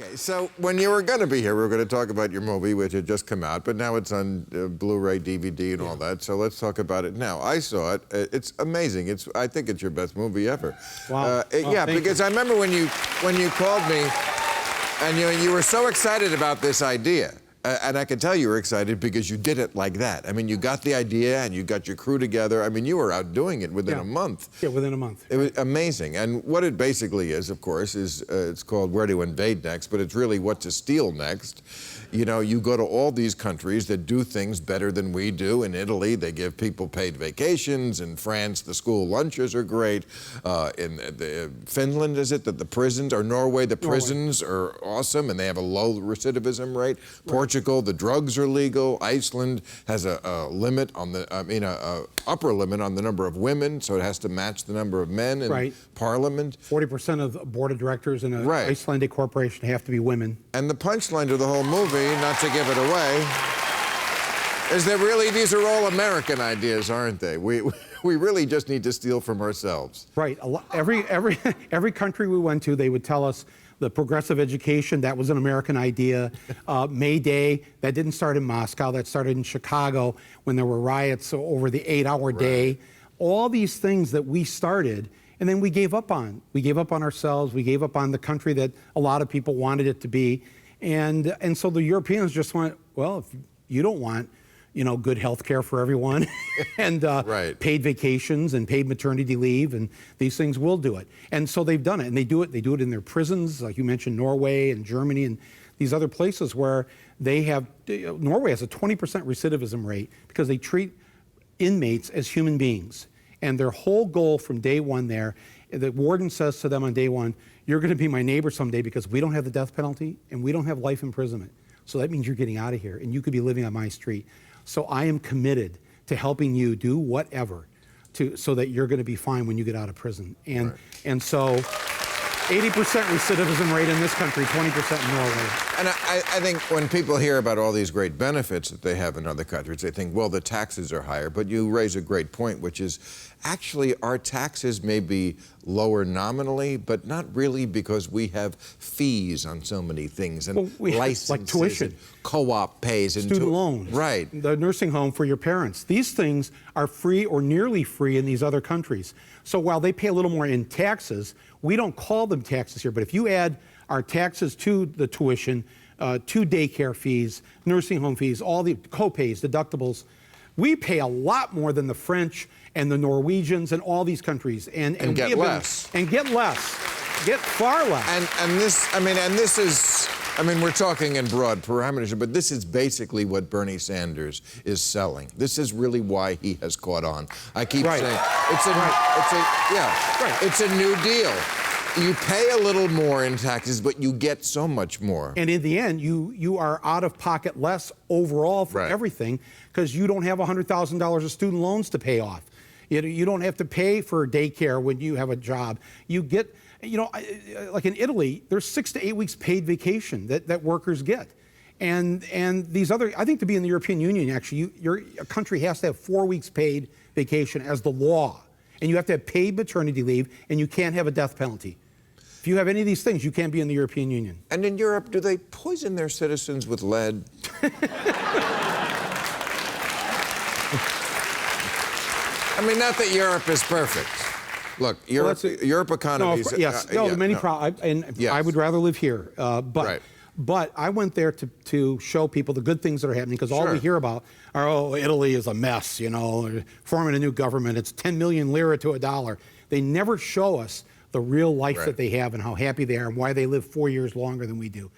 Okay, so when you were going to be here, we were going to talk about your movie, which had just come out, but now it's on Blu-ray, DVD, and all that. So let's talk about it now. I saw it. It's amazing. I think it's your best movie ever. Wow. Yeah, because I remember when you called me, and you were so excited about this idea. And I can tell you were excited because you did it like that. I mean, you got the idea and you got your crew together. I mean, you were out doing it within a month. Yeah, within a month. It was amazing. And what it basically is, of course, is it's called Where to Invade Next, but it's really what to steal next. You know, you go to all these countries that do things better than we do. In Italy, they give people paid vacations. In France, the school lunches are great. In Finland, is it that the prisons, or Norway, the prisons are awesome and they have a low recidivism rate. Portugal, the drugs are legal. Iceland has a limit on the, upper limit on the number of women, so it has to match the number of men in parliament. 40% of the board of directors in an Icelandic corporation have to be women. And the punchline to the whole movie, not to give it away, is that really these are all American ideas, aren't they? We really just need to steal from ourselves. Right. Every country we went to, they would tell us the progressive education, that was an American idea. May Day, that didn't start in Moscow, that started in Chicago when there were riots over the 8-hour day. All these things that we started, and then we gave up on. We gave up on ourselves, we gave up on the country that a lot of people wanted it to be. And so the Europeans just went, well, if you don't want, good health care for everyone and paid vacations and paid maternity leave and these things, will do it. And so they've done it, and they do it in their prisons, like you mentioned, Norway and Germany and these other places where they have, Norway has a 20% recidivism rate because they treat inmates as human beings. And their whole goal from day one there, the warden says to them on day one, you're going to be my neighbor someday because we don't have the death penalty and we don't have life imprisonment. So that means you're getting out of here and you could be living on my street. So I am committed to helping you do whatever so that you're going to be fine when you get out of prison. And so 80% recidivism rate in this country, 20% in Norway. And I think when people hear about all these great benefits that they have in other countries, they think, well, the taxes are higher. But you raise a great point, which is actually our taxes may be lower nominally, but not really, because we have fees on so many things and licenses, like tuition, co-op pays, and student loans, the nursing home for your parents. These things are free or nearly free in these other countries. So while they pay a little more in taxes, we don't call them taxes here. But if you add our taxes to the tuition, to daycare fees, nursing home fees, all the co-pays, deductibles, we pay a lot more than the French and the Norwegians and all these countries, and get less. Get far less. And this is, we're talking in broad parameters, but this is basically what Bernie Sanders is selling. This is really why he has caught on. I keep saying it's a new deal. You pay a little more in taxes, but you get so much more. And in the end, you are out of pocket less overall for everything, because you don't have $100,000 of student loans to pay off. You don't have to pay for daycare when you have a job. You get, like in Italy, there's 6 to 8 weeks paid vacation that workers get. And these other, I think to be in the European Union, actually, your country has to have 4 weeks paid vacation as the law. And you have to have paid maternity leave, and you can't have a death penalty. If you have any of these things, you can't be in the European Union. And in Europe, do they poison their citizens with lead? Not that Europe is perfect. Look, Europe economy. Many problems. I would rather live here. But I went there to show people the good things that are happening, because all we hear about are, oh, Italy is a mess, forming a new government, it's 10 million lira to $1. They never show us the real life that they have and how happy they are and why they live 4 years longer than we do.